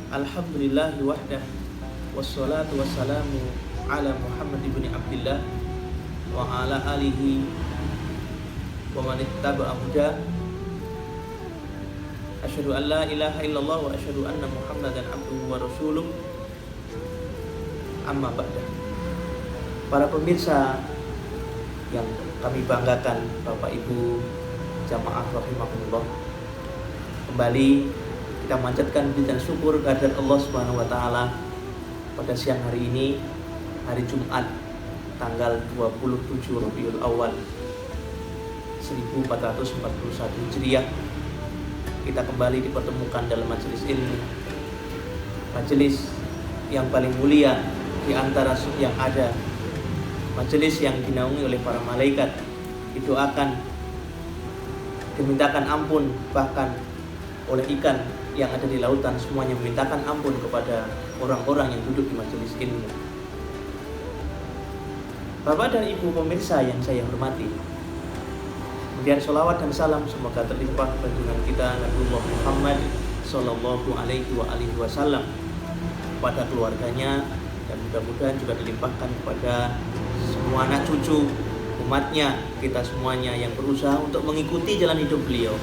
Alhamdulillahi wahdah, wassalatu wassalamu ala Muhammad ibn Abdillah wa ala alihi wa man ittaba'a hudah. Asyhadu an la ilaha illallah wa asyhadu anna Muhammadan abduhu wa rasuluh. Amma ba'da. Para pemirsa yang kami banggakan, Bapak Ibu jamaah rahimakumullah, kembali kita manjatkan puji dan syukur kehadirat Allah Subhanahu wa taala pada siang hari ini, hari Jumat tanggal 27 Rabiul Awal 1441 Hijriah. Kita kembali dipertemukan dalam majelis ilmu, majelis yang paling mulia di antara yang ada, majelis yang dinaungi oleh para malaikat, didoakan, dimintakan ampun, bahkan oleh ikan yang ada di lautan semuanya memintakan ampun kepada orang-orang yang duduk di majelis ilmu. Bapak dan Ibu pemirsa yang saya hormati, kemudian sholawat dan salam semoga terlimpah junjungan kita Nabiullah Muhammad Sallallahu Alaihi Wasallam kepada keluarganya, dan mudah-mudahan juga dilimpahkan kepada semua anak cucu umatnya, kita semuanya yang berusaha untuk mengikuti jalan hidup beliau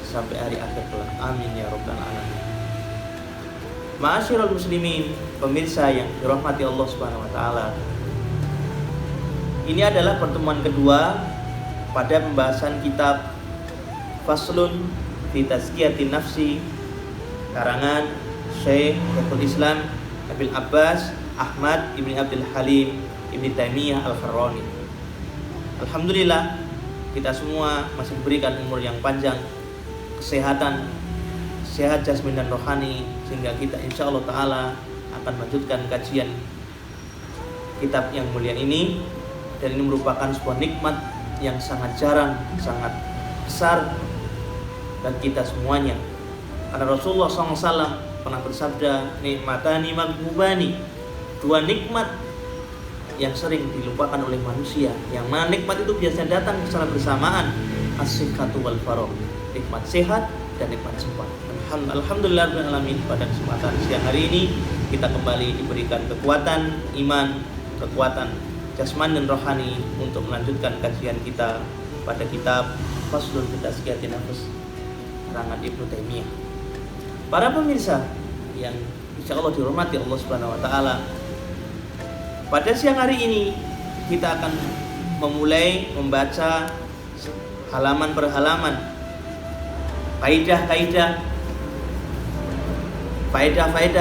sampai hari akhir kelak. Amin ya rabbal alamin. Ma'asyiral muslimin, pemirsa yang dirahmati Allah Subhanahu wa taala. Ini adalah pertemuan kedua pada pembahasan kitab Faslun fi Tazkiyatin Nafsi karangan Syekh Syekhul Islam Abil Abbas Ahmad Ibn Abdul Halim Ibn Taimiyah Al-Harrani. Alhamdulillah, kita semua masih diberikan umur yang panjang, kesehatan, sehat jasmani dan rohani, sehingga kita insya Allah ta'ala akan melanjutkan kajian kitab yang mulia ini. Dan ini merupakan sebuah nikmat yang sangat jarang, sangat besar bagi kita semuanya. Karena Rasulullah SAW pernah bersabda, nikmatani maghbubani, dua nikmat yang sering dilupakan oleh manusia, yang mana nikmat itu biasanya datang secara bersamaan, as-sihhatu wal faragh, nikmat sehat dan nikmat sempat. Alhamdulillah alamin, pada kesempatan siang hari ini kita kembali diberikan kekuatan iman, kekuatan jasmani dan rohani untuk melanjutkan kajian kita pada kitab Faslun fi Tazkiyatin Nafs karangan Ibnu Taimiyah. Para pemirsa yang insya Allah dirahmati Allah Subhanahu wa taala, pada siang hari ini kita akan memulai membaca halaman per halaman faedah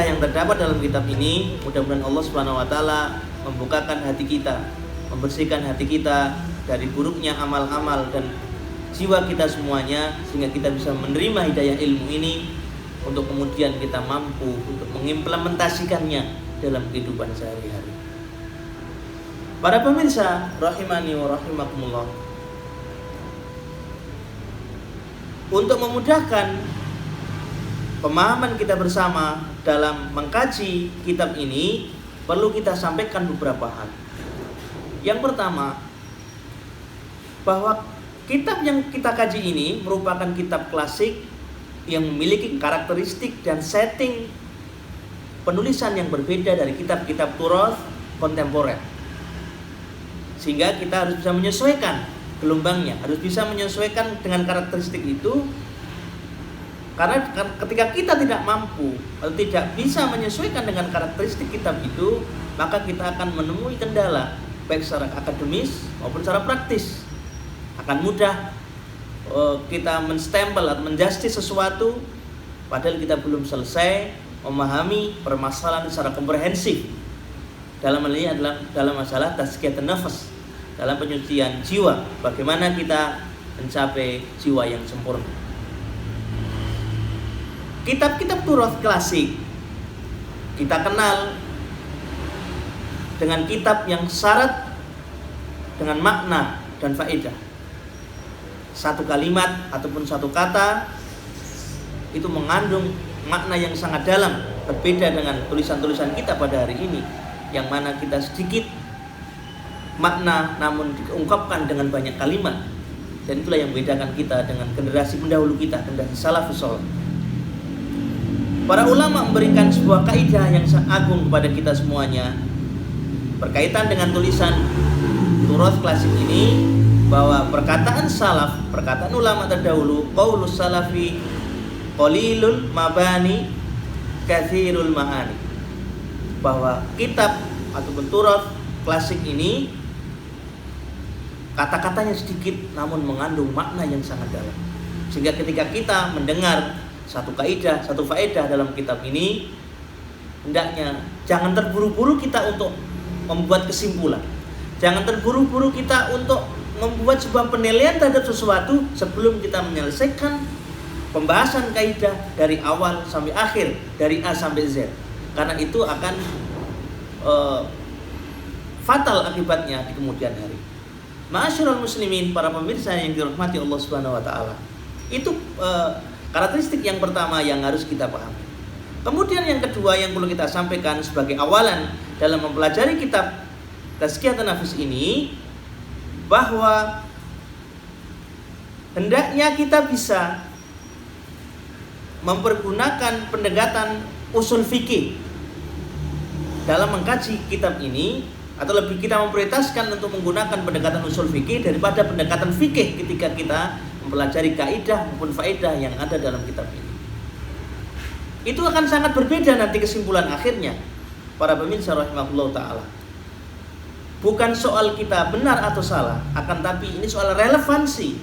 yang terdapat dalam kitab ini. Mudah-mudahan Allah Subhanahu wa taala membukakan hati kita, membersihkan hati kita dari buruknya amal-amal dan jiwa kita semuanya, sehingga kita bisa menerima hidayah ilmu ini untuk kemudian kita mampu untuk mengimplementasikannya dalam kehidupan sehari-hari. Para pemirsa rahimani wa rahimakumullah, untuk memudahkan pemahaman kita bersama dalam mengkaji kitab ini, perlu kita sampaikan beberapa hal. Yang pertama, bahwa kitab yang kita kaji ini merupakan kitab klasik yang memiliki karakteristik dan setting penulisan yang berbeda dari kitab-kitab Turath kontemporer. Sehingga kita harus bisa menyesuaikan gelombangnya, harus bisa menyesuaikan dengan karakteristik itu. Karena ketika kita tidak mampu atau tidak bisa menyesuaikan dengan karakteristik kitab itu, maka kita akan menemui kendala baik secara akademis maupun secara praktis. Akan mudah kita menstempel atau menjustis sesuatu padahal kita belum selesai memahami permasalahan secara komprehensif dalam hal ini adalah dalam masalah tazkiyatun nafs, dalam penyucian jiwa, bagaimana kita mencapai jiwa yang sempurna. Kitab-kitab Turath klasik kita kenal dengan kitab yang syarat dengan makna dan faedah. Satu kalimat ataupun satu kata itu mengandung makna yang sangat dalam, berbeda dengan tulisan-tulisan kita pada hari ini, yang mana kita sedikit makna namun diungkapkan dengan banyak kalimat. Dan itulah yang membedakan kita dengan generasi pendahulu kita, generasi salafus saleh. Para ulama memberikan sebuah kaidah yang sangat agung kepada kita semuanya berkaitan dengan tulisan Turath klasik ini, bahwa perkataan salaf, perkataan ulama terdahulu, qaulus salafi qalilul mabani katsirul ma'ani, bahwa kitab ataupun Turath klasik ini kata-katanya sedikit namun mengandung makna yang sangat dalam. Sehingga ketika kita mendengar satu kaidah, satu faedah dalam kitab ini, hendaknya jangan terburu-buru kita untuk membuat kesimpulan. Jangan terburu-buru kita untuk membuat sebuah penilaian terhadap sesuatu sebelum kita menyelesaikan pembahasan kaidah dari awal sampai akhir, dari A sampai Z. Karena itu akan fatal akibatnya di kemudian hari. Ma'asyiral muslimin, para pemirsa yang dirahmati Allah Subhanahu wa taala. Itu karakteristik yang pertama yang harus kita pahami. Kemudian yang kedua yang perlu kita sampaikan sebagai awalan dalam mempelajari kitab Tazkiyatun Nafs ini, bahwa hendaknya kita bisa mempergunakan pendekatan usul fikih dalam mengkaji kitab ini, atau lebih kita memprioritaskan untuk menggunakan pendekatan usul fikih daripada pendekatan fikih ketika kita mempelajari kaidah maupun faedah yang ada dalam kitab ini. Itu akan sangat berbeda nanti kesimpulan akhirnya, para pemirsa rahimahullah ta'ala. Bukan soal kita benar atau salah, akan tapi ini soal relevansi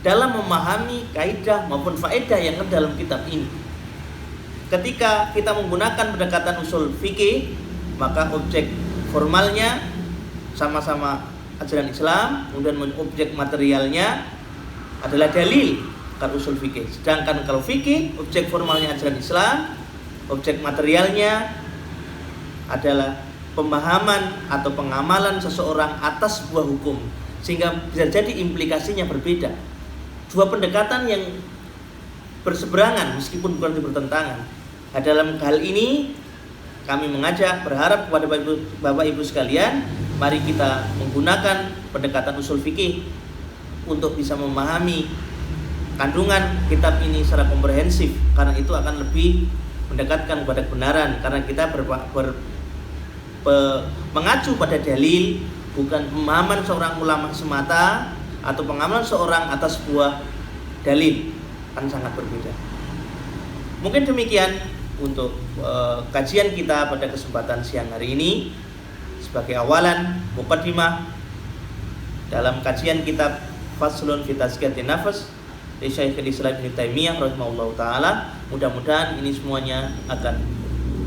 dalam memahami kaidah maupun faedah yang ada dalam kitab ini. Ketika kita menggunakan pendekatan usul fikih, maka objek formalnya sama-sama ajaran Islam, kemudian objek materialnya adalah dalil, kan usul fikih. Sedangkan kalau fikih, objek formalnya ajaran Islam, objek materialnya adalah pemahaman atau pengamalan seseorang atas sebuah hukum, sehingga bisa jadi implikasinya berbeda. Dua pendekatan yang berseberangan meskipun bukan bertentangan. Nah, dalam hal ini kami mengajak, berharap kepada Bapak Ibu sekalian, mari kita menggunakan pendekatan usul fikih untuk bisa memahami kandungan kitab ini secara komprehensif, karena itu akan lebih mendekatkan kepada kebenaran, karena kita mengacu pada dalil, bukan pemahaman seorang ulama semata atau pengamalan seorang atas sebuah dalil, kan sangat berbeda. Mungkin demikian untuk kajian kita pada kesempatan siang hari ini sebagai awalan muqaddimah dalam kajian kitab Faslun fi Tazkiyatun Nafs dari Syekhul Islam Ibnu Taimiyah rahimahullahu taala. Mudah-mudahan ini semuanya akan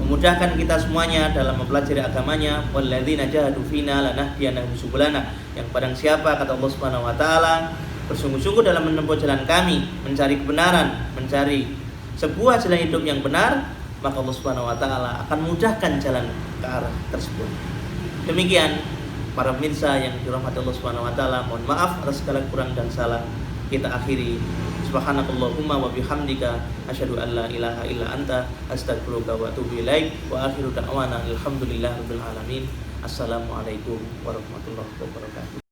memudahkan kita semuanya dalam mempelajari agamanya. Walladzina jahadu fina lanahdiyannahum subulana, yang padang siapa, kata Allah Subhanahu wa taala, bersungguh-sungguh dalam menempuh jalan kami, mencari kebenaran, mencari sebuah jalan hidup yang benar, maka Allah Subhanahu wa taala akan mudahkan jalan ke arah tersebut. Demikian para pemirsa yang dirahmati Allah Subhanahu wa taala, mohon maaf atas segala kurang dan salah. Kita akhiri, subhanakallahumma wa bihamdika asyhadu an la ilaha illa anta astaghfiruka wa atubu ilaik, wa akhiru da'wana alhamdulillahirabbil alamin. Assalamualaikum warahmatullahi wabarakatuh.